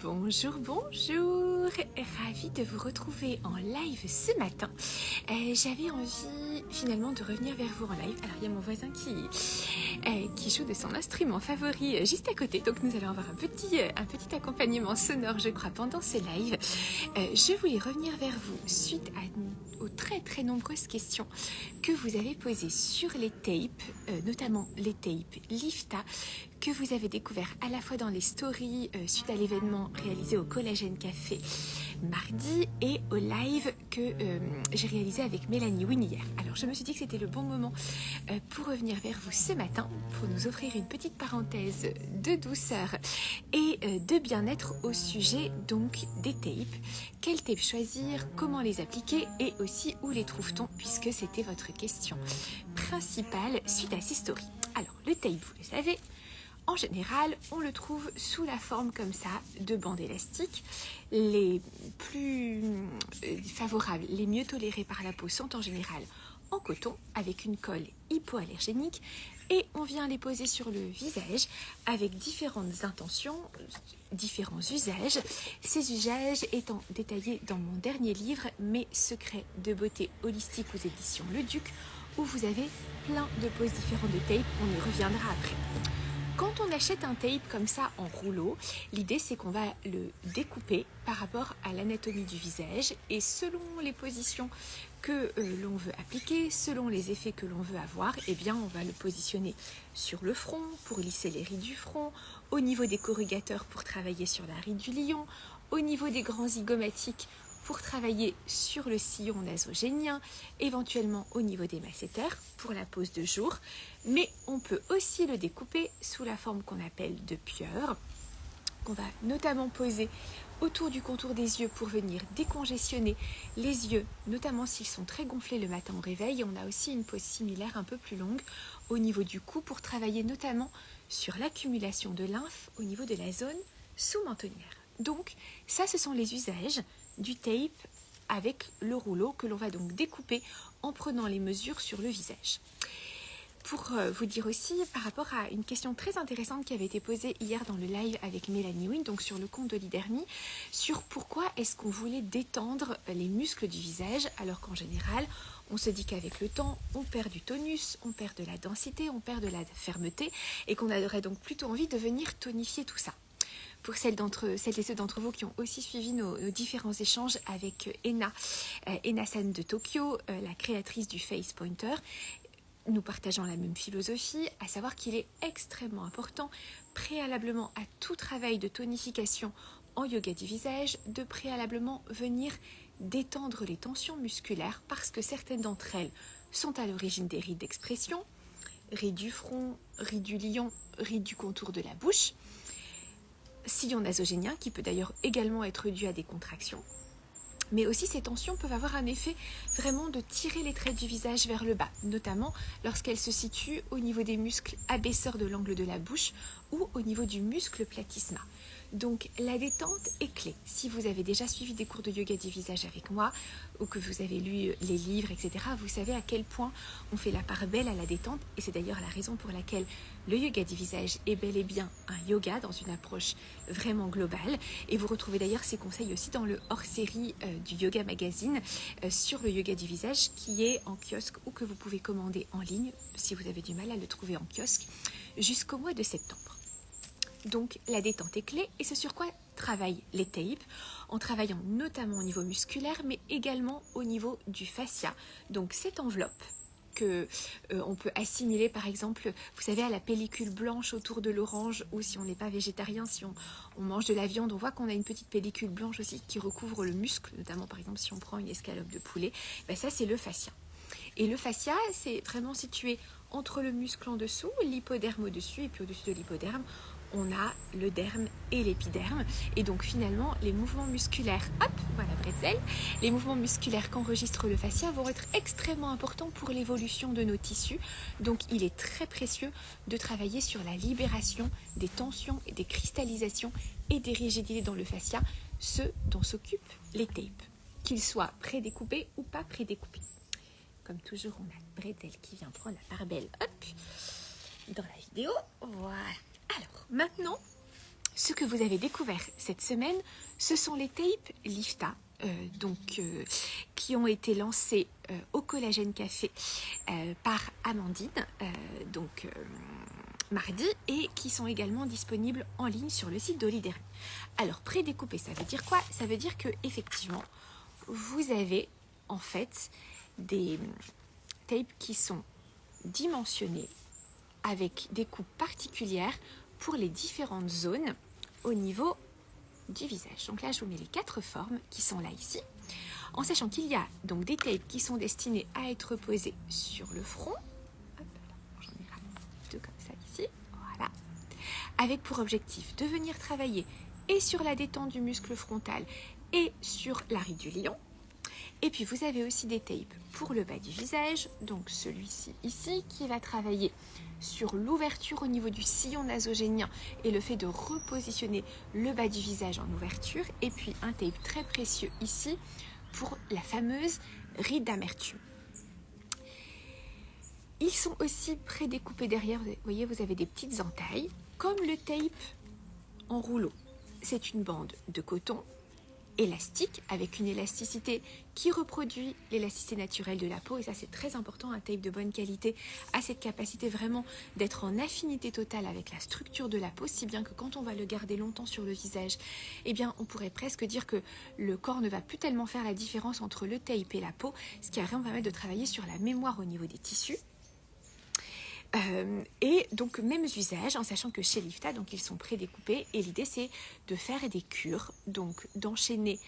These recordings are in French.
Bonjour, bonjour, ravie de vous retrouver en live ce matin. J'avais envie finalement de revenir vers vous en live. Alors il y a mon voisin qui joue de son instrument favori juste à côté, donc nous allons avoir un petit accompagnement sonore je crois pendant ce live. Je voulais revenir vers vous suite aux très nombreuses questions que vous avez posées sur les tapes, notamment les tapes Lifta, que vous avez découvert à la fois dans les stories suite à l'événement réalisé au Collagène Café mardi et au live que j'ai réalisé avec Mélanie Wynne hier. Alors je me suis dit que c'était le bon moment pour revenir vers vous ce matin, pour nous offrir une petite parenthèse de douceur et de bien-être au sujet donc des tapes. Quelles tapes choisir, comment les appliquer et aussi où les trouve-t-on, puisque c'était votre question principale suite à ces stories. Alors le tape, vous le savez, en général, on le trouve sous la forme comme ça de bandes élastiques. Les plus favorables, les mieux tolérés par la peau sont en général en coton avec une colle hypoallergénique et on vient les poser sur le visage avec différentes intentions, différents usages. Ces usages étant détaillés dans mon dernier livre, Mes secrets de beauté holistique aux éditions Le Duc, où vous avez plein de poses différentes de tape, on y reviendra après. Quand on achète un tape comme ça en rouleau, l'idée c'est qu'on va le découper par rapport à l'anatomie du visage et selon les positions que l'on veut appliquer, selon les effets que l'on veut avoir, eh bien on va le positionner sur le front pour lisser les rides du front, au niveau des corrugateurs pour travailler sur la ride du lion, au niveau des grands zygomatiques pour travailler sur le sillon nasogénien, éventuellement au niveau des masséters pour la pose de jour, mais on peut aussi le découper sous la forme qu'on appelle de pieuvre, qu'on va notamment poser autour du contour des yeux pour venir décongestionner les yeux, notamment s'ils sont très gonflés le matin au réveil. On a aussi une pose similaire un peu plus longue au niveau du cou pour travailler notamment sur l'accumulation de lymphe au niveau de la zone sous-mentonnière. Donc ça, ce sont les usages du tape avec le rouleau que l'on va donc découper en prenant les mesures sur le visage. Pour vous dire aussi par rapport à une question très intéressante qui avait été posée hier dans le live avec Mélanie Wynne, donc sur le compte de Lidermy, sur pourquoi est-ce qu'on voulait détendre les muscles du visage alors qu'en général on se dit qu'avec le temps on perd du tonus, on perd de la densité, on perd de la fermeté et qu'on aurait donc plutôt envie de venir tonifier tout ça. Pour celles et ceux d'entre vous qui ont aussi suivi nos différents échanges avec Enna-san de Tokyo, la créatrice du Face Pointer, nous partageons la même philosophie, à savoir qu'il est extrêmement important, préalablement à tout travail de tonification en yoga du visage, de préalablement venir détendre les tensions musculaires parce que certaines d'entre elles sont à l'origine des rides d'expression, rides du front, rides du lion, rides du contour de la bouche, sillon nasogénien qui peut d'ailleurs également être dû à des contractions. Mais aussi ces tensions peuvent avoir un effet vraiment de tirer les traits du visage vers le bas, notamment lorsqu'elles se situent au niveau des muscles abaisseurs de l'angle de la bouche ou au niveau du muscle platysma. Donc la détente est clé. Si vous avez déjà suivi des cours de yoga du visage avec moi ou que vous avez lu les livres, etc., vous savez à quel point on fait la part belle à la détente et c'est d'ailleurs la raison pour laquelle le yoga du visage est bel et bien un yoga dans une approche vraiment globale. Et vous retrouvez d'ailleurs ces conseils aussi dans le hors-série du Yoga Magazine sur le yoga du visage qui est en kiosque ou que vous pouvez commander en ligne si vous avez du mal à le trouver en kiosque jusqu'au mois de septembre. Donc la détente est clé et c'est sur quoi travaillent les tapes, en travaillant notamment au niveau musculaire mais également au niveau du fascia. Donc cette enveloppe que on peut assimiler par exemple, vous savez, à la pellicule blanche autour de l'orange, ou si on n'est pas végétarien, si on mange de la viande, on voit qu'on a une petite pellicule blanche aussi qui recouvre le muscle, notamment par exemple si on prend une escalope de poulet, ben ça c'est le fascia. Et le fascia, c'est vraiment situé entre le muscle en dessous, l'hypoderme au-dessus, et puis au-dessus de l'hypoderme, on a le derme et l'épiderme. Et donc finalement, les mouvements musculaires, hop, voilà bretzel, les mouvements musculaires qu'enregistre le fascia vont être extrêmement importants pour l'évolution de nos tissus. Donc il est très précieux de travailler sur la libération des tensions et des cristallisations et des rigidités dans le fascia, ce dont s'occupent les tapes, qu'ils soient prédécoupés ou pas prédécoupés. Comme toujours, on a Bretzel qui vient prendre la part belle, hop, dans la vidéo. Voilà. Alors, maintenant, Ce que vous avez découvert cette semaine, ce sont les tapes Lifta, qui ont été lancés au Collagène Café par Amandine, mardi, et qui sont également disponibles en ligne sur le site d'Olidery. Alors, prédécoupé, ça veut dire quoi? Ça veut dire que effectivement, vous avez en fait des tapes qui sont dimensionnées avec des coupes particulières pour les différentes zones au niveau du visage. Donc là, je vous mets les 4 formes qui sont là ici, en sachant qu'il y a donc des tapes qui sont destinées à être posées sur le front. Hop, j'en ai deux comme ça ici, voilà, avec pour objectif de venir travailler et sur la détente du muscle frontal et sur la ride du lion. Et puis vous avez aussi des tapes pour le bas du visage, donc celui-ci ici qui va travailler sur l'ouverture au niveau du sillon nasogénien et le fait de repositionner le bas du visage en ouverture, et puis un tape très précieux ici pour la fameuse ride d'amertume. Ils sont aussi prédécoupés derrière, vous voyez, vous avez des petites entailles, comme le tape en rouleau. C'est une bande de coton élastique avec une élasticité qui reproduit l'élasticité naturelle de la peau, et ça c'est très important. Un tape de bonne qualité a cette capacité vraiment d'être en affinité totale avec la structure de la peau, si bien que quand on va le garder longtemps sur le visage, eh bien on pourrait presque dire que le corps ne va plus tellement faire la différence entre le tape et la peau, ce qui va vraiment permettre de travailler sur la mémoire au niveau des tissus. Et donc même usage, en sachant que chez Lifta, donc ils sont prédécoupés, et l'idée c'est de faire des cures, donc d'enchaîner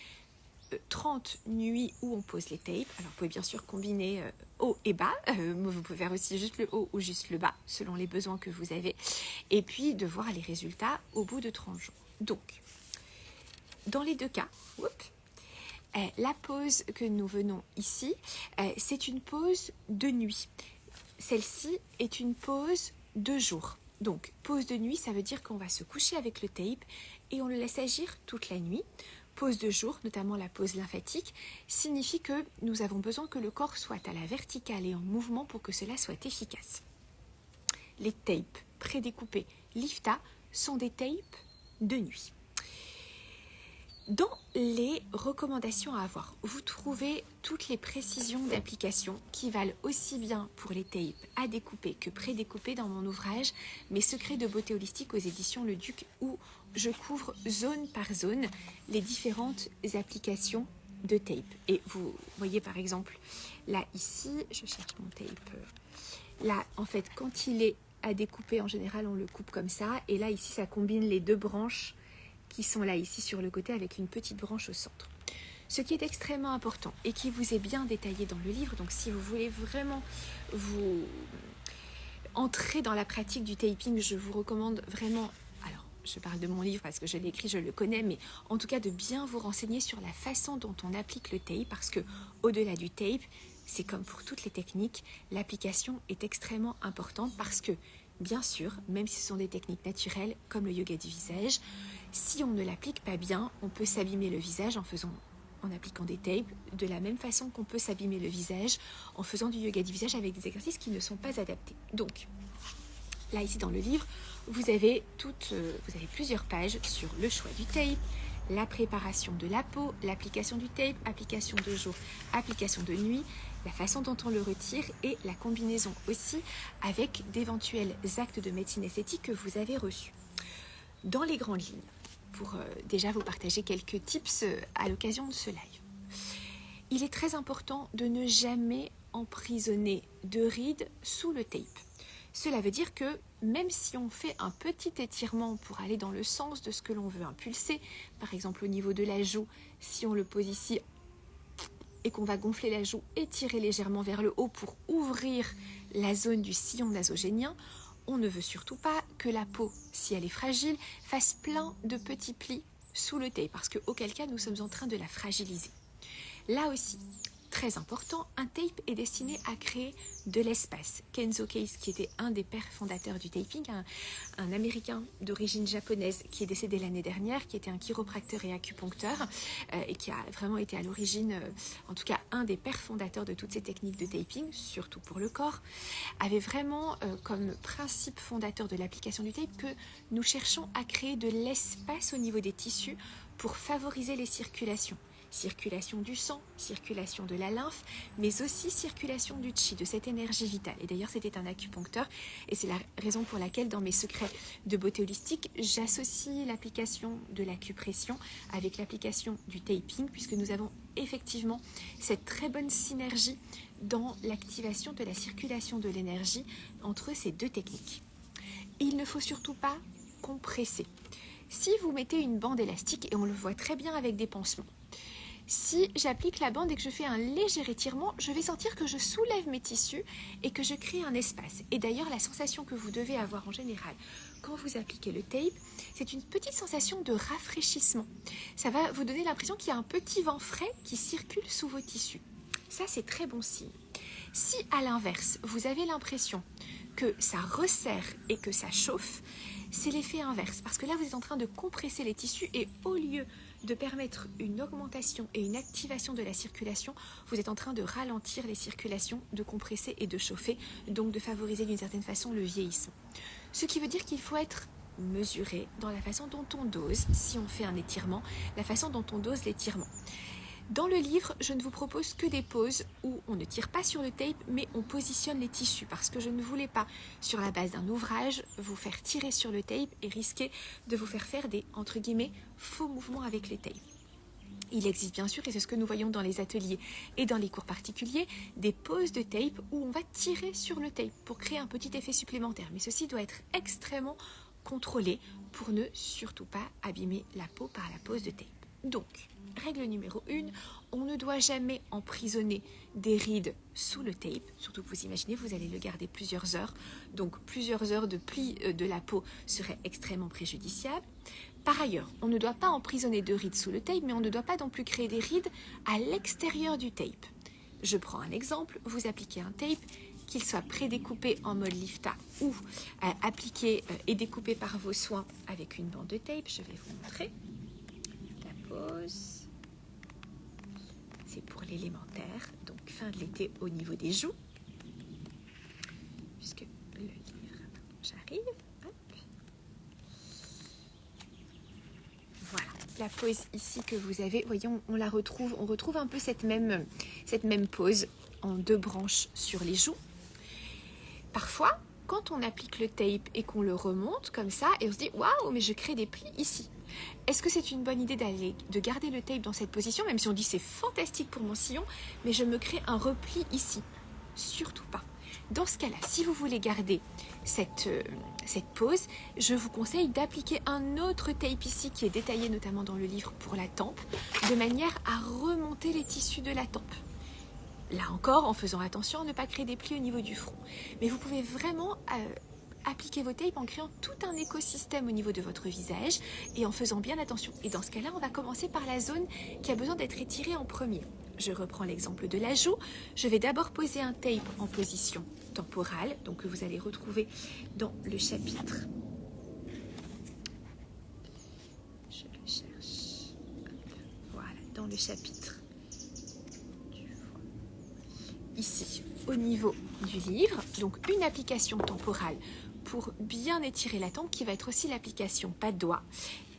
30 nuits où on pose les tapes. Alors vous pouvez bien sûr combiner haut et bas, vous pouvez faire aussi juste le haut ou juste le bas, selon les besoins que vous avez, et puis de voir les résultats au bout de 30 jours. Donc, dans les deux cas, la pause que nous venons ici, c'est une pause de nuit. Celle-ci est une pause de jour. Donc, pause de nuit, ça veut dire qu'on va se coucher avec le tape et on le laisse agir toute la nuit. Pause de jour, notamment la pause lymphatique, signifie que nous avons besoin que le corps soit à la verticale et en mouvement pour que cela soit efficace. Les tapes prédécoupées Lifta sont des tapes de nuit. Dans les recommandations à avoir, vous trouvez toutes les précisions d'application qui valent aussi bien pour les tapes à découper que prédécouper dans mon ouvrage Mes secrets de beauté holistique aux éditions Le Duc, où je couvre zone par zone les différentes applications de tape. Et vous voyez par exemple, là ici, je cherche mon tape, là en fait quand il est à découper, en général on le coupe comme ça, et là ici ça combine les deux branches qui sont là ici sur le côté avec une petite branche au centre. Ce qui est extrêmement important et qui vous est bien détaillé dans le livre, donc si vous voulez vraiment vous entrer dans la pratique du taping, je vous recommande vraiment, alors je parle de mon livre parce que je l'ai écrit, je le connais, mais en tout cas de bien vous renseigner sur la façon dont on applique le tape, parce que au-delà du tape, c'est comme pour toutes les techniques, l'application est extrêmement importante parce que, bien sûr, même si ce sont des techniques naturelles comme le yoga du visage, si on ne l'applique pas bien, on peut s'abîmer le visage en appliquant des tapes, de la même façon qu'on peut s'abîmer le visage en faisant du yoga du visage avec des exercices qui ne sont pas adaptés. Donc, là ici dans le livre, vous avez plusieurs pages sur le choix du tape, la préparation de la peau, l'application du tape, application de jour, application de nuit, la façon dont on le retire et la combinaison aussi avec d'éventuels actes de médecine esthétique que vous avez reçus. Dans les grandes lignes, pour déjà vous partager quelques tips à l'occasion de ce live. Il est très important de ne jamais emprisonner de rides sous le tape. Cela veut dire que même si on fait un petit étirement pour aller dans le sens de ce que l'on veut impulser, par exemple au niveau de la joue, si on le pose ici et qu'on va gonfler la joue et tirer légèrement vers le haut pour ouvrir la zone du sillon nasogénien, on ne veut surtout pas que la peau, si elle est fragile, fasse plein de petits plis sous le tape, parce qu'auquel cas nous sommes en train de la fragiliser. Là aussi, très important, un tape est destiné à créer de l'espace. Kenzo Case, qui était un des pères fondateurs du taping, un Américain d'origine japonaise qui est décédé l'année dernière, qui était un chiropracteur et acupuncteur, et qui a vraiment été à l'origine, en tout cas un des pères fondateurs de toutes ces techniques de taping, surtout pour le corps, avait vraiment comme principe fondateur de l'application du tape que nous cherchons à créer de l'espace au niveau des tissus pour favoriser les circulations. Circulation du sang, circulation de la lymphe, mais aussi circulation du chi, de cette énergie vitale. Et d'ailleurs, c'était un acupuncteur, et c'est la raison pour laquelle, dans mes secrets de beauté holistique, j'associe l'application de l'acupression avec l'application du taping, puisque nous avons effectivement cette très bonne synergie dans l'activation de la circulation de l'énergie entre ces deux techniques. Il ne faut surtout pas compresser. Si vous mettez une bande élastique, et on le voit très bien avec des pansements, si j'applique la bande et que je fais un léger étirement, je vais sentir que je soulève mes tissus et que je crée un espace. Et d'ailleurs, la sensation que vous devez avoir en général quand vous appliquez le tape, c'est une petite sensation de rafraîchissement. Ça va vous donner l'impression qu'il y a un petit vent frais qui circule sous vos tissus. Ça, c'est très bon signe. Si à l'inverse, vous avez l'impression que ça resserre et que ça chauffe, c'est l'effet inverse. Parce que là, vous êtes en train de compresser les tissus et au lieu de permettre une augmentation et une activation de la circulation, vous êtes en train de ralentir les circulations, de compresser et de chauffer, donc de favoriser d'une certaine façon le vieillissement. Ce qui veut dire qu'il faut être mesuré dans la façon dont on dose, si on fait un étirement, la façon dont on dose l'étirement. Dans le livre, je ne vous propose que des poses où on ne tire pas sur le tape, mais on positionne les tissus parce que je ne voulais pas, sur la base d'un ouvrage, vous faire tirer sur le tape et risquer de vous faire des, entre guillemets, faux mouvements avec les tapes. Il existe bien sûr, et c'est ce que nous voyons dans les ateliers et dans les cours particuliers, des poses de tape où on va tirer sur le tape pour créer un petit effet supplémentaire. Mais ceci doit être extrêmement contrôlé pour ne surtout pas abîmer la peau par la pose de tape. Donc, règle numéro 1, on ne doit jamais emprisonner des rides sous le tape, surtout que vous imaginez, vous allez le garder plusieurs heures, donc plusieurs heures de pli de la peau serait extrêmement préjudiciable. Par ailleurs, on ne doit pas emprisonner de rides sous le tape, mais on ne doit pas non plus créer des rides à l'extérieur du tape. Je prends un exemple, vous appliquez un tape, qu'il soit prédécoupé en mode lifta ou appliqué et découpé par vos soins avec une bande de tape, je vais vous montrer. Pause. C'est pour l'élémentaire, donc fin de l'été au niveau des joues. Puisque le livre, j'arrive. Hop. Voilà, la pose ici que vous avez, voyons, on retrouve un peu cette même pose en deux branches sur les joues. Parfois, quand on applique le tape et qu'on le remonte comme ça, et on se dit waouh, mais je crée des plis ici. Est-ce que c'est une bonne idée de garder le tape dans cette position, même si on dit c'est fantastique pour mon sillon, mais je me crée un repli ici? Surtout pas. Dans ce cas-là, si vous voulez garder cette pose, je vous conseille d'appliquer un autre tape ici qui est détaillé notamment dans le livre pour la tempe, de manière à remonter les tissus de la tempe. Là encore, en faisant attention à ne pas créer des plis au niveau du front. Mais vous pouvez vraiment appliquer vos tapes en créant tout un écosystème au niveau de votre visage et en faisant bien attention. Et dans ce cas-là, on va commencer par la zone qui a besoin d'être étirée en premier. Je reprends l'exemple de la joue. Je vais d'abord poser un tape en position temporale, donc que vous allez retrouver dans le chapitre. Je le cherche. Voilà, dans le chapitre du foie. Ici, au niveau du livre, donc une application temporale pour bien étirer la tempe, qui va être aussi l'application pas de doigt.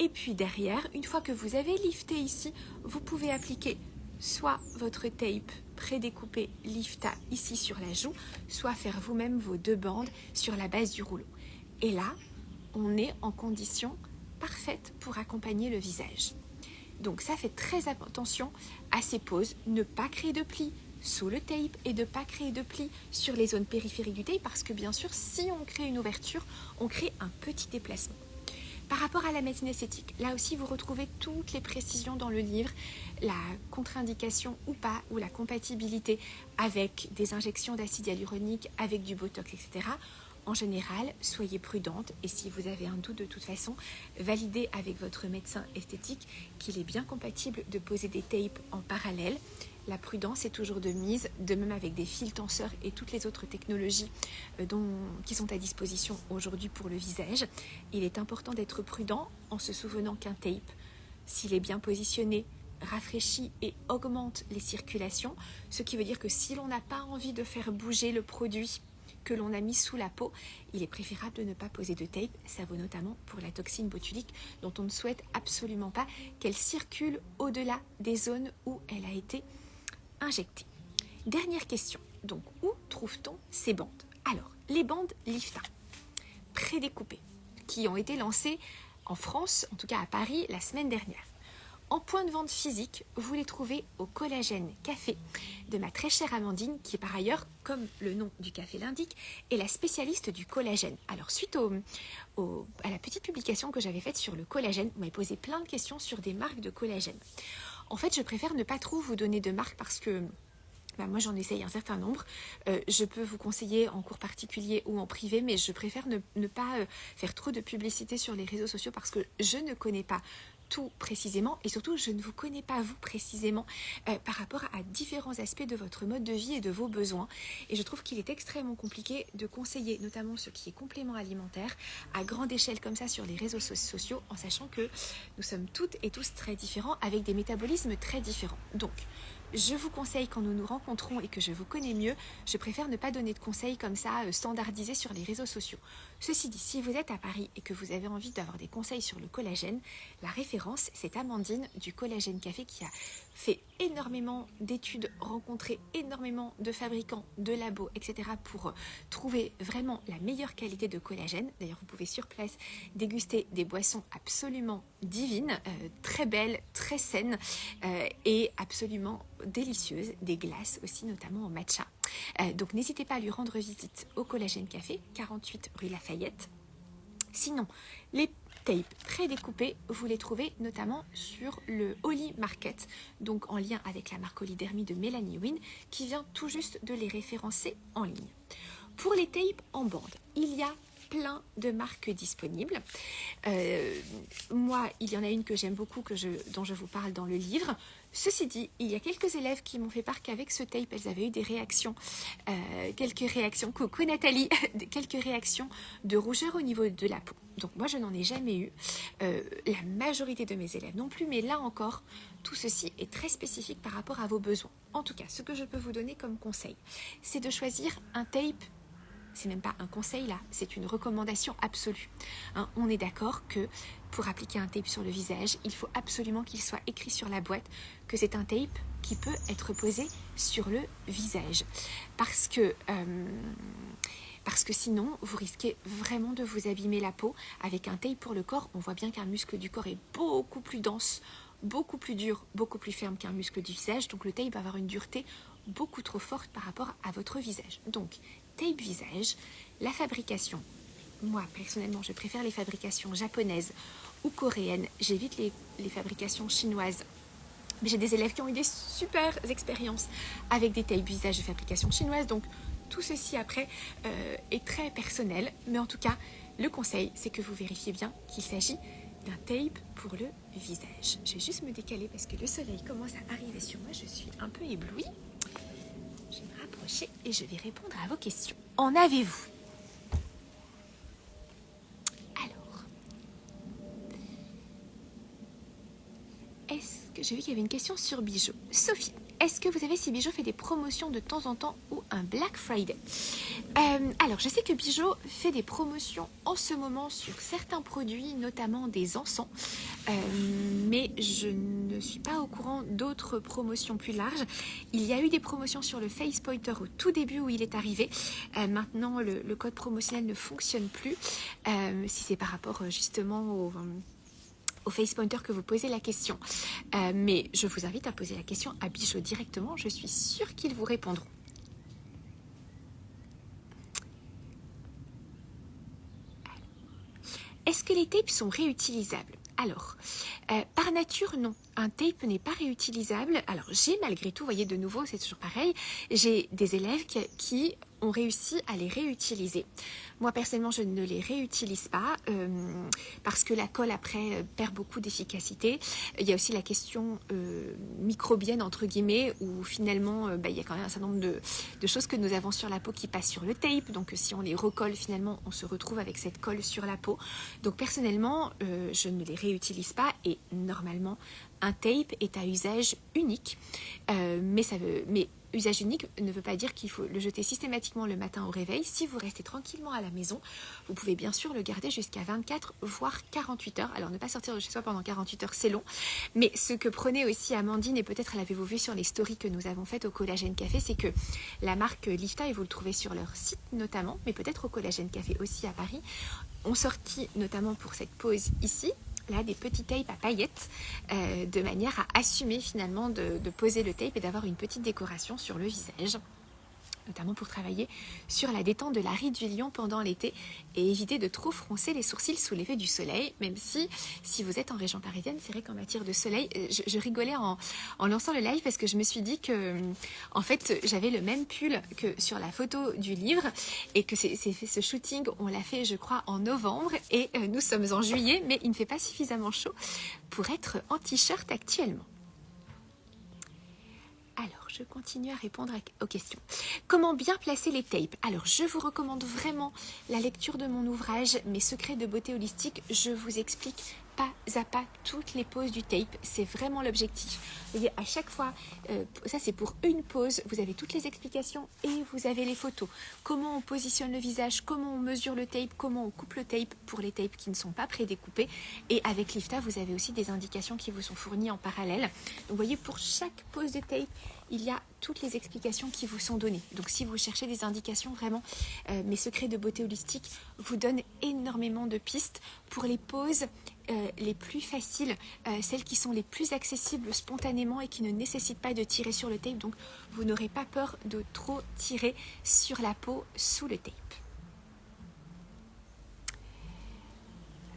Et puis derrière, une fois que vous avez lifté ici, vous pouvez appliquer soit votre tape prédécoupé lifta ici sur la joue, soit faire vous-même vos deux bandes sur la base du rouleau. Et là, on est en condition parfaite pour accompagner le visage. Donc ça, fait très attention à ces poses, ne pas créer de plis sous le tape et de ne pas créer de plis sur les zones périphériques du tape, parce que bien sûr, si on crée une ouverture, on crée un petit déplacement. Par rapport à la médecine esthétique, là aussi vous retrouvez toutes les précisions dans le livre, la contre-indication ou pas, ou la compatibilité avec des injections d'acide hyaluronique, avec du botox, etc. En général, soyez prudente, et si vous avez un doute de toute façon, validez avec votre médecin esthétique qu'il est bien compatible de poser des tapes en parallèle la prudence est toujours de mise, de même avec des fils tenseurs et toutes les autres technologies qui sont à disposition aujourd'hui pour le visage. Il est important d'être prudent en se souvenant qu'un tape, s'il est bien positionné, rafraîchit et augmente les circulations, ce qui veut dire que si l'on n'a pas envie de faire bouger le produit que l'on a mis sous la peau, il est préférable de ne pas poser de tape. Ça vaut notamment pour la toxine botulique dont on ne souhaite absolument pas qu'elle circule au-delà des zones où elle a été injectée. Dernière question, donc où trouve-t-on ces bandes? Alors, les bandes Lifta, prédécoupées, qui ont été lancées en France, en tout cas à Paris, la semaine dernière. En point de vente physique, vous les trouvez au Collagène Café de ma très chère Amandine, qui est par ailleurs, comme le nom du café l'indique, est la spécialiste du collagène. Alors suite à la petite publication que j'avais faite sur le collagène, vous m'avez posé plein de questions sur des marques de collagène. En fait, je préfère ne pas trop vous donner de marques parce que moi j'en essaye un certain nombre. Je peux vous conseiller en cours particulier ou en privé, mais je préfère ne pas faire trop de publicité sur les réseaux sociaux parce que je ne connais pas tout précisément et surtout je ne vous connais pas vous précisément par rapport à différents aspects de votre mode de vie et de vos besoins, et je trouve qu'il est extrêmement compliqué de conseiller notamment ce qui est complément alimentaire à grande échelle comme ça sur les réseaux sociaux, en sachant que nous sommes toutes et tous très différents avec des métabolismes très différents. Donc je vous conseille, quand nous nous rencontrons et que je vous connais mieux, je préfère ne pas donner de conseils comme ça standardisés sur les réseaux sociaux. Ceci dit, si vous êtes à Paris et que vous avez envie d'avoir des conseils sur le collagène, la référence, c'est Amandine du Collagène Café qui a fait énormément d'études, rencontré énormément de fabricants, de labos, etc. pour trouver vraiment la meilleure qualité de collagène. D'ailleurs, vous pouvez sur place déguster des boissons absolument divines, très belles, très saines et absolument délicieuses, des glaces aussi, notamment au matcha. Donc n'hésitez pas à lui rendre visite au Collagène Café, 48 rue Lafayette. Sinon, les tapes prédécoupées, vous les trouvez notamment sur le Holly Market, donc en lien avec la marque Holydermy de Mélanie Wynn, qui vient tout juste de les référencer en ligne. Pour les tapes en bande, il y a plein de marques disponibles. Moi, il y en a une que j'aime beaucoup, dont je vous parle dans le livre. Ceci dit, il y a quelques élèves qui m'ont fait part qu'avec ce tape, elles avaient eu des réactions, quelques réactions, coucou Nathalie, quelques réactions de rougeur au niveau de la peau. Donc moi, je n'en ai jamais eu. La majorité de mes élèves non plus, mais là encore, tout ceci est très spécifique par rapport à vos besoins. En tout cas, ce que je peux vous donner comme conseil, c'est de choisir un tape. C'est même pas un conseil là, c'est une recommandation absolue. On est d'accord que pour appliquer un tape sur le visage, il faut absolument qu'il soit écrit sur la boîte que c'est un tape qui peut être posé sur le visage. Parce que sinon, vous risquez vraiment de vous abîmer la peau. Avec un tape pour le corps, on voit bien qu'un muscle du corps est beaucoup plus dense, beaucoup plus dur, beaucoup plus ferme qu'un muscle du visage. Donc le tape va avoir une dureté beaucoup trop forte par rapport à votre visage. Donc, tape visage, la fabrication. Moi, personnellement, je préfère les fabrications japonaises ou coréennes. J'évite les fabrications chinoises. Mais j'ai des élèves qui ont eu des super expériences avec des tapes visage de fabrication chinoise. Donc, tout ceci après est très personnel. Mais en tout cas, le conseil, c'est que vous vérifiez bien qu'il s'agit d'un tape pour le visage. Je vais juste me décaler parce que le soleil commence à arriver sur moi. Je suis un peu éblouie. Je vais me rapprocher et je vais répondre à vos questions. En avez-vous? Alors, est-ce que j'ai vu qu'il y avait une question sur Bijou? Sophie, est-ce que vous avez, si Bijou fait des promotions de temps en temps ou un Black Friday? Alors, je sais que Bijou fait des promotions en ce moment sur certains produits, notamment des encens, mais je ne suis pas au courant d'autres promotions plus larges. Il y a eu des promotions sur le Face Pointer au tout début où il est arrivé. Maintenant, le code promotionnel ne fonctionne plus, si c'est par rapport justement au Face Pointer que vous posez la question. Mais je vous invite à poser la question à Bijou directement. Je suis sûre qu'ils vous répondront. Est-ce que les tapes sont réutilisables? Alors, par nature, non. un tape n'est pas réutilisable, alors j'ai malgré tout, vous voyez de nouveau c'est toujours pareil, j'ai des élèves qui ont réussi à les réutiliser. Moi personnellement je ne les réutilise pas parce que la colle après perd beaucoup d'efficacité. Il y a aussi la question microbienne entre guillemets où finalement il y a quand même un certain nombre de choses que nous avons sur la peau qui passent sur le tape, donc si on les recolle finalement on se retrouve avec cette colle sur la peau. Donc personnellement je ne les réutilise pas et normalement un tape est à usage unique, mais usage unique ne veut pas dire qu'il faut le jeter systématiquement le matin au réveil. Si vous restez tranquillement à la maison, vous pouvez bien sûr le garder jusqu'à 24 voire 48 heures. Alors ne pas sortir de chez soi pendant 48 heures, c'est long. Mais ce que prenait aussi Amandine, et peut-être l'avez-vous vu sur les stories que nous avons faites au Collagène Café, c'est que la marque Lifta, et vous le trouvez sur leur site notamment, mais peut-être au Collagène Café aussi à Paris, ont sorti notamment pour cette pause ici, là des petits tapes à paillettes de manière à assumer finalement de poser le tape et d'avoir une petite décoration sur le visage, notamment pour travailler sur la détente de la ride du lion pendant l'été et éviter de trop froncer les sourcils sous l'effet du soleil, même si vous êtes en région parisienne, c'est vrai qu'en matière de soleil, je rigolais en lançant le live parce que je me suis dit que en fait j'avais le même pull que sur la photo du livre et que ce shooting on l'a fait je crois en novembre et nous sommes en juillet mais il ne fait pas suffisamment chaud pour être en t-shirt actuellement. Alors, je continue à répondre aux questions. Comment bien placer les tapes? Alors, je vous recommande vraiment la lecture de mon ouvrage « Mes secrets de beauté holistique ». Je vous explique pas à pas toutes les poses du tape. C'est vraiment l'objectif. Vous voyez, à chaque fois, ça c'est pour une pose, vous avez toutes les explications et vous avez les photos. Comment on positionne le visage, comment on mesure le tape, comment on coupe le tape pour les tapes qui ne sont pas prédécoupés. Et avec Lifta, vous avez aussi des indications qui vous sont fournies en parallèle. Donc, vous voyez, pour chaque pose de tape, il y a toutes les explications qui vous sont données. Donc si vous cherchez des indications, vraiment, mes secrets de beauté holistique vous donnent énormément de pistes pour les poses les plus faciles, celles qui sont les plus accessibles spontanément et qui ne nécessitent pas de tirer sur le tape. Donc vous n'aurez pas peur de trop tirer sur la peau sous le tape.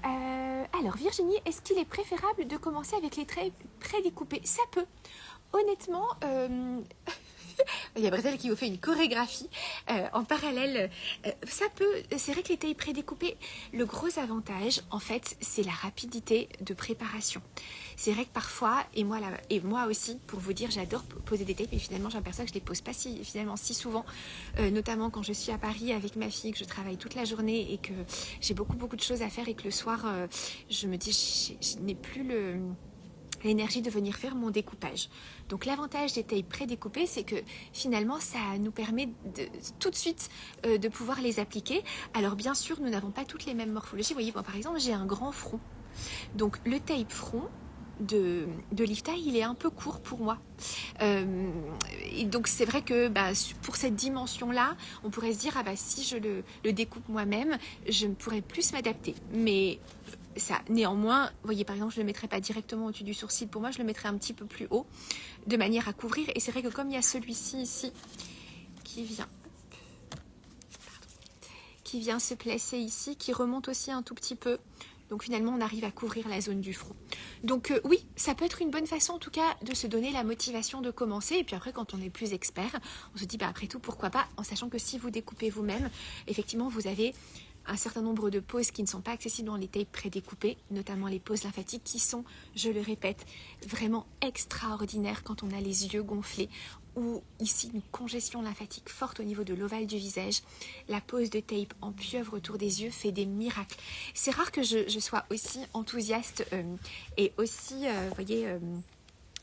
Alors Virginie, est-ce qu'il est préférable de commencer avec les traits prédécoupés? Ça peut. Honnêtement, il y a Brésil qui vous fait une chorégraphie en parallèle. Ça peut, c'est vrai que les tailles prédécoupées, le gros avantage, en fait, c'est la rapidité de préparation. C'est vrai que parfois, et moi aussi, pour vous dire, j'adore poser des tapes, et finalement, j'ai l'impression que je ne les pose pas si souvent, notamment quand je suis à Paris avec ma fille, que je travaille toute la journée et que j'ai beaucoup de choses à faire et que le soir, je me dis, je n'ai plus l'énergie de venir faire mon découpage. Donc l'avantage des tailles prédécoupées, c'est que finalement ça nous permet tout de suite de pouvoir les appliquer. Alors bien sûr, nous n'avons pas toutes les mêmes morphologies. Vous voyez, moi, par exemple, j'ai un grand front. Donc le tape front de Lifta, il est un peu court pour moi. Et donc c'est vrai que pour cette dimension-là, on pourrait se dire, si je le découpe moi-même, je ne pourrais plus m'adapter. Mais ça, néanmoins, vous voyez, par exemple, je ne le mettrai pas directement au-dessus du sourcil. Pour moi, je le mettrai un petit peu plus haut, de manière à couvrir. Et c'est vrai que comme il y a celui-ci ici, qui vient se placer ici, qui remonte aussi un tout petit peu. Donc finalement, on arrive à couvrir la zone du front. Donc oui, ça peut être une bonne façon en tout cas de se donner la motivation de commencer. Et puis après, quand on est plus expert, on se dit, après tout, pourquoi pas, en sachant que si vous découpez vous-même, effectivement, vous avez un certain nombre de poses qui ne sont pas accessibles dans les tapes prédécoupées, notamment les poses lymphatiques qui sont, je le répète, vraiment extraordinaires quand on a les yeux gonflés ou ici une congestion lymphatique forte au niveau de l'ovale du visage. La pose de tape en pieuvre autour des yeux fait des miracles. C'est rare que je sois aussi enthousiaste et aussi,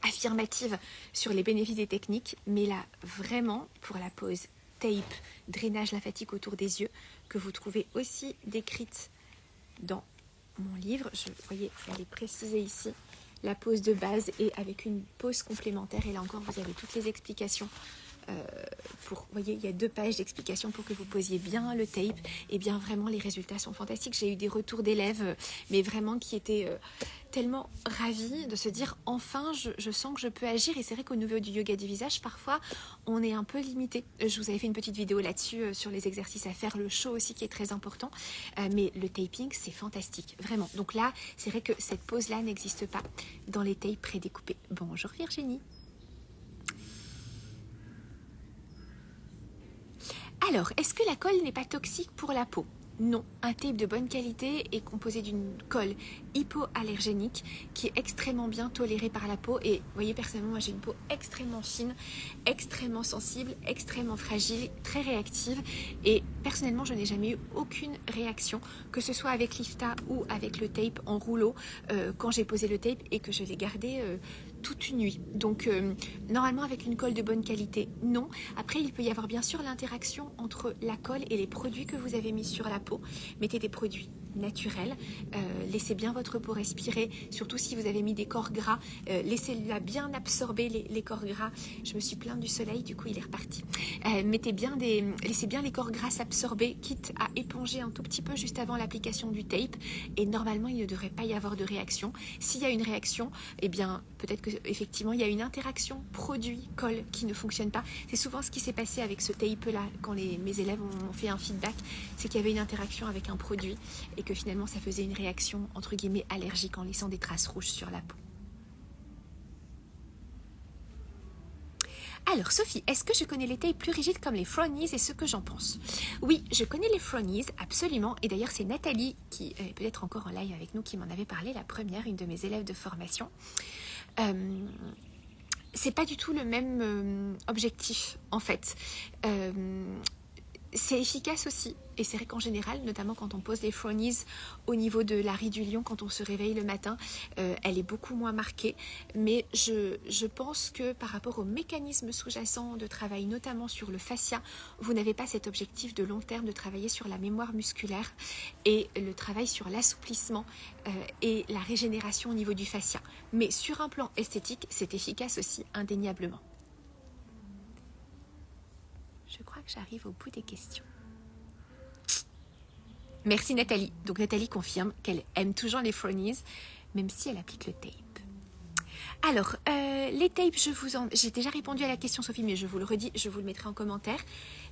affirmative sur les bénéfices des techniques, mais là, vraiment, pour la pose tape, drainage lymphatique autour des yeux, que vous trouvez aussi décrite dans mon livre. Vous voyez, elle est précisée ici, la pose de base et avec une pose complémentaire. Et là encore, vous avez toutes les explications. Vous voyez, il y a 2 pages d'explications pour que vous posiez bien le tape. Et bien vraiment, les résultats sont fantastiques. J'ai eu des retours d'élèves, mais vraiment qui étaient tellement ravie de se dire enfin je sens que je peux agir. Et c'est vrai qu'au niveau du yoga du visage, parfois on est un peu limité. Je vous avais fait une petite vidéo là-dessus sur les exercices à faire, le chaud aussi qui est très important, mais le taping c'est fantastique, vraiment. Donc là c'est vrai que cette pose là n'existe pas dans les tapes prédécoupées. Bonjour Virginie. Alors, est-ce que la colle n'est pas toxique pour la peau? Non, un tape de bonne qualité est composé d'une colle hypoallergénique qui est extrêmement bien tolérée par la peau. Et vous voyez, personnellement, moi j'ai une peau extrêmement fine, extrêmement sensible, extrêmement fragile, très réactive. Et personnellement, je n'ai jamais eu aucune réaction, que ce soit avec l'IFTA ou avec le tape en rouleau, quand j'ai posé le tape et que je l'ai gardé toute une nuit. Donc normalement avec une colle de bonne qualité, non. Après il peut y avoir bien sûr l'interaction entre la colle et les produits que vous avez mis sur la peau. Mettez des produits naturels, laissez bien votre peau respirer, surtout si vous avez mis des corps gras, laissez-la bien absorber les corps gras. Je me suis plainte du soleil, du coup il est reparti. Laissez bien les corps gras s'absorber, quitte à éponger un tout petit peu juste avant l'application du tape, et normalement il ne devrait pas y avoir de réaction. S'il y a une réaction, eh bien peut-être que effectivement il y a une interaction produit-colle qui ne fonctionne pas. C'est souvent ce qui s'est passé avec ce tape là quand mes élèves ont fait un feedback, c'est qu'il y avait une interaction avec un produit et que finalement ça faisait une réaction entre guillemets allergique en laissant des traces rouges sur la peau. Alors Sophie, est-ce que je connais les tapes plus rigides comme les Fronies et ce que j'en pense? Oui, je connais les Fronies, absolument. Et d'ailleurs c'est Nathalie qui est peut-être encore en live avec nous qui m'en avait parlé, la première, une de mes élèves de formation. C'est pas du tout le même objectif en fait. C'est efficace aussi, et c'est vrai qu'en général, notamment quand on pose les Fronies au niveau de la ride du lion, quand on se réveille le matin, elle est beaucoup moins marquée. Mais je pense que par rapport au mécanisme sous-jacent de travail, notamment sur le fascia, vous n'avez pas cet objectif de long terme de travailler sur la mémoire musculaire et le travail sur l'assouplissement et la régénération au niveau du fascia. Mais sur un plan esthétique, c'est efficace aussi, indéniablement. Je crois que j'arrive au bout des questions. Merci Nathalie. Donc Nathalie confirme qu'elle aime toujours les Fronies, même si elle applique le tape. Alors, les tapes, j'ai déjà répondu à la question Sophie, mais je vous le redis, je vous le mettrai en commentaire.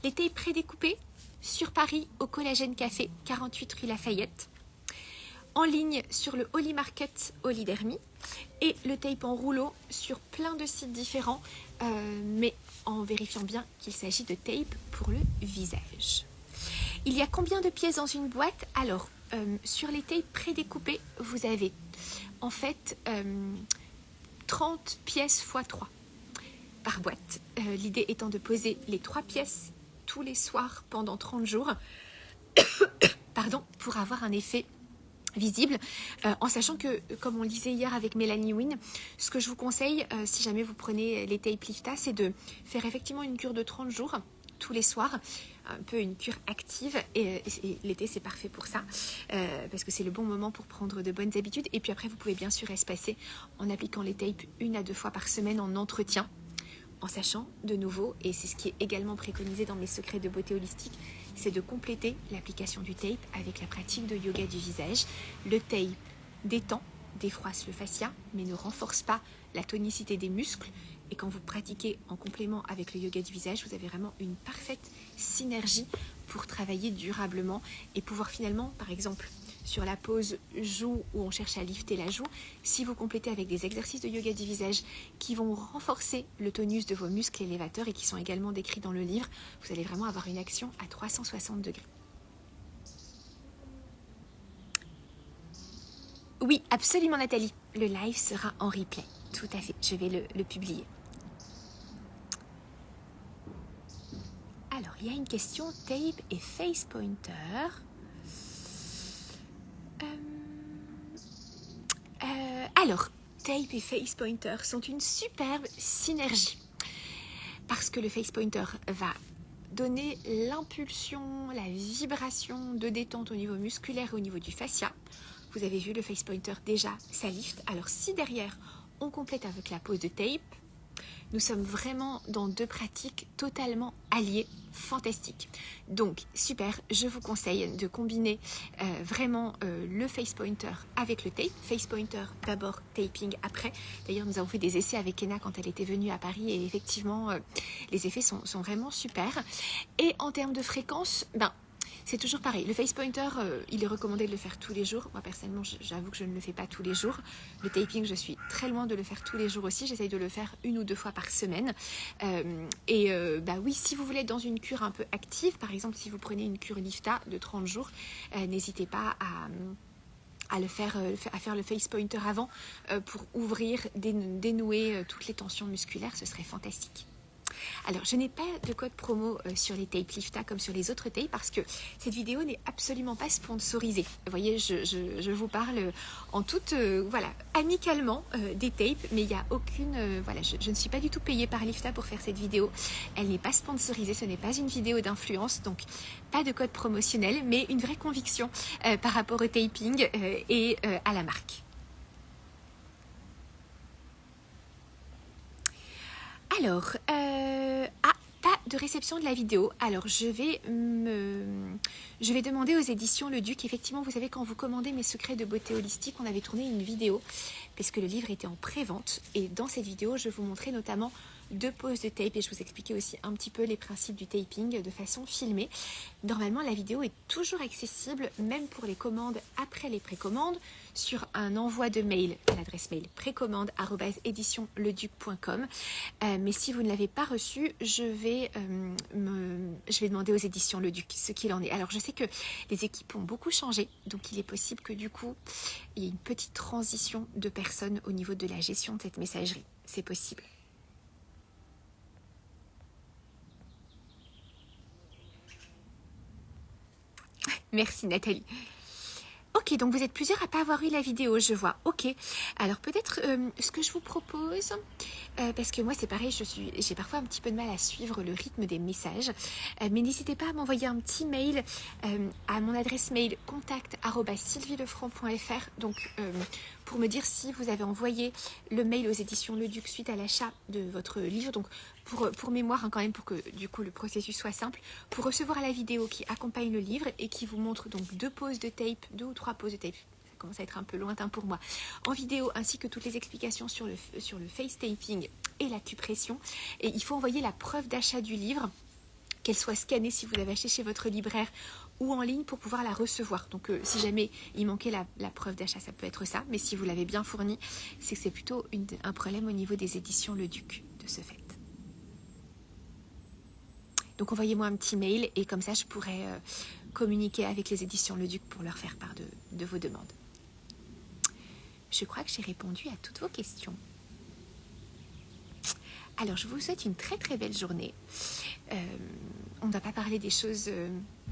Les tapes prédécoupées sur Paris au Collagène Café, 48 rue Lafayette. En ligne sur le Holy Market Holydermy. Et le tape en rouleau sur plein de sites différents, mais en vérifiant bien qu'il s'agit de tape pour le visage. Il y a combien de pièces dans une boîte? Alors, sur les tapes prédécoupées, vous avez en fait 30 pièces x 3 par boîte. L'idée étant de poser les 3 pièces tous les soirs pendant 30 jours pardon, pour avoir un effet visible, en sachant que, comme on le disait hier avec Mélanie Wynne, ce que je vous conseille, si jamais vous prenez les tapes Lifta, c'est de faire effectivement une cure de 30 jours, tous les soirs, un peu une cure active, et l'été c'est parfait pour ça, parce que c'est le bon moment pour prendre de bonnes habitudes, et puis après vous pouvez bien sûr espacer en appliquant les tapes 1 à 2 fois par semaine en entretien, en sachant de nouveau, et c'est ce qui est également préconisé dans mes secrets de beauté holistique, c'est de compléter l'application du tape avec la pratique de yoga du visage. Le tape détend, défroisse le fascia, mais ne renforce pas la tonicité des muscles. Et quand vous pratiquez en complément avec le yoga du visage, vous avez vraiment une parfaite synergie pour travailler durablement et pouvoir finalement, par exemple, sur la pose joue où on cherche à lifter la joue, si vous complétez avec des exercices de yoga du visage qui vont renforcer le tonus de vos muscles élévateurs et qui sont également décrits dans le livre, vous allez vraiment avoir une action à 360 degrés. Oui, absolument Nathalie, le live sera en replay. Tout à fait, je vais le publier. Alors, il y a une question, tape et face pointer. Alors, tape et face pointer sont une superbe synergie parce que le face pointer va donner l'impulsion, la vibration de détente au niveau musculaire et au niveau du fascia. Vous avez vu le face pointer déjà, ça lift. Alors si derrière on complète avec la pose de tape, Nous sommes vraiment dans deux pratiques totalement alliées, fantastiques. Donc super, je vous conseille de combiner vraiment le face pointer avec le tape. Face pointer d'abord, taping après. D'ailleurs nous avons fait des essais avec Ena quand elle était venue à Paris et effectivement les effets sont vraiment super. Et en termes de fréquence, c'est toujours pareil. Le face pointer, il est recommandé de le faire tous les jours. Moi, personnellement, j'avoue que je ne le fais pas tous les jours. Le taping, je suis très loin de le faire tous les jours aussi. J'essaye de le faire 1 ou 2 fois par semaine. Oui, si vous voulez être dans une cure un peu active, par exemple, si vous prenez une cure LIFTA de 30 jours, n'hésitez pas à faire le face pointer avant pour ouvrir, dénouer toutes les tensions musculaires. Ce serait fantastique. Alors, je n'ai pas de code promo sur les tapes LIFTA comme sur les autres tapes parce que cette vidéo n'est absolument pas sponsorisée. Vous voyez, je vous parle en toute, amicalement des tapes, mais il n'y a aucune... je ne suis pas du tout payée par LIFTA pour faire cette vidéo. Elle n'est pas sponsorisée, ce n'est pas une vidéo d'influence, donc pas de code promotionnel, mais une vraie conviction par rapport au taping et à la marque. Alors, pas de réception de la vidéo. Alors, je vais demander aux éditions Le Duc. Effectivement, vous savez, quand vous commandez Mes secrets de beauté holistique, on avait tourné une vidéo parce que le livre était en pré-vente. Et dans cette vidéo, je vous montrais notamment 2 poses de tape et je vous expliquais aussi un petit peu les principes du taping de façon filmée. Normalement, la vidéo est toujours accessible, même pour les commandes après les précommandes, sur un envoi de mail à l'adresse mail précommande@éditionleduc.com. Mais si vous ne l'avez pas reçu, je vais demander aux éditions Le Duc ce qu'il en est. Alors, je sais que les équipes ont beaucoup changé, donc il est possible que du coup, il y ait une petite transition de personnes au niveau de la gestion de cette messagerie. C'est possible. Merci Nathalie. Ok, donc vous êtes plusieurs à ne pas avoir eu la vidéo, je vois. Ok, alors peut-être ce que je vous propose, parce que moi c'est pareil, j'ai parfois un petit peu de mal à suivre le rythme des messages, mais n'hésitez pas à m'envoyer un petit mail à mon adresse mail contact@sylvielefranc.fr, donc pour me dire si vous avez envoyé le mail aux éditions Le Duc suite à l'achat de votre livre, donc pour mémoire quand même, pour que du coup le processus soit simple, pour recevoir la vidéo qui accompagne le livre et qui vous montre donc 2 poses de tape, 2 ou 3 poses de tape, ça commence à être un peu lointain pour moi, en vidéo, ainsi que toutes les explications sur le face taping et l'acupression. Et il faut envoyer la preuve d'achat du livre, qu'elle soit scannée si vous l'avez acheté chez votre libraire ou en ligne pour pouvoir la recevoir. Donc si jamais il manquait la preuve d'achat, ça peut être ça, mais si vous l'avez bien fourni, c'est que c'est plutôt un problème au niveau des éditions Le Duc de ce fait. Donc envoyez-moi un petit mail et comme ça je pourrai communiquer avec les éditions Le Duc pour leur faire part de vos demandes. Je crois que j'ai répondu à toutes vos questions. Alors je vous souhaite une très très belle journée. On ne va pas parler des choses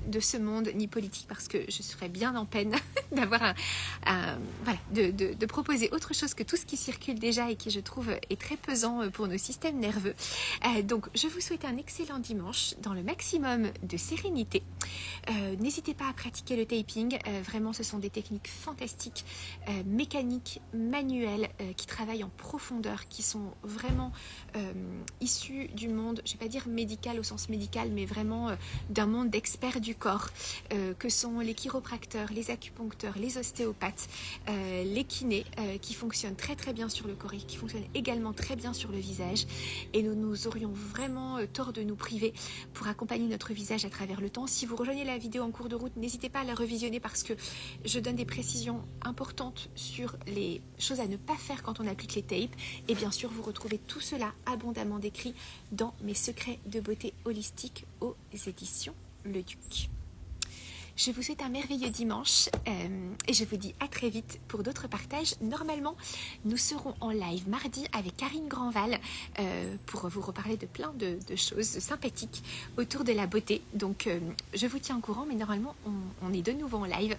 de ce monde ni politique parce que je serais bien en peine d'avoir de proposer autre chose que tout ce qui circule déjà et qui je trouve est très pesant pour nos systèmes nerveux. Donc je vous souhaite un excellent dimanche dans le maximum de sérénité. N'hésitez pas à pratiquer le taping, vraiment ce sont des techniques fantastiques, mécaniques, manuelles, qui travaillent en profondeur, qui sont vraiment issues du monde, je ne vais pas dire médical au sens médical, mais vraiment d'un monde d'experts du corps, que sont les chiropracteurs, les acupuncteurs, les ostéopathes, les kinés, qui fonctionnent très très bien sur le corps et qui fonctionnent également très bien sur le visage. Et nous aurions vraiment tort de nous priver pour accompagner notre visage à travers le temps. Si vous rejoignez la vidéo en cours de route, n'hésitez pas à la revisionner parce que je donne des précisions importantes sur les choses à ne pas faire quand on applique les tapes. Et bien sûr, vous retrouvez tout cela abondamment décrit dans Mes secrets de beauté holistique aux éditions Le Duc. Je vous souhaite un merveilleux dimanche et je vous dis à très vite pour d'autres partages. Normalement, nous serons en live mardi avec Karine Grandval pour vous reparler de plein de choses sympathiques autour de la beauté. Donc, je vous tiens au courant, mais normalement, on est de nouveau en live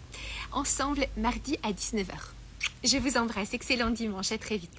ensemble mardi à 19h. Je vous embrasse, excellent dimanche, à très vite.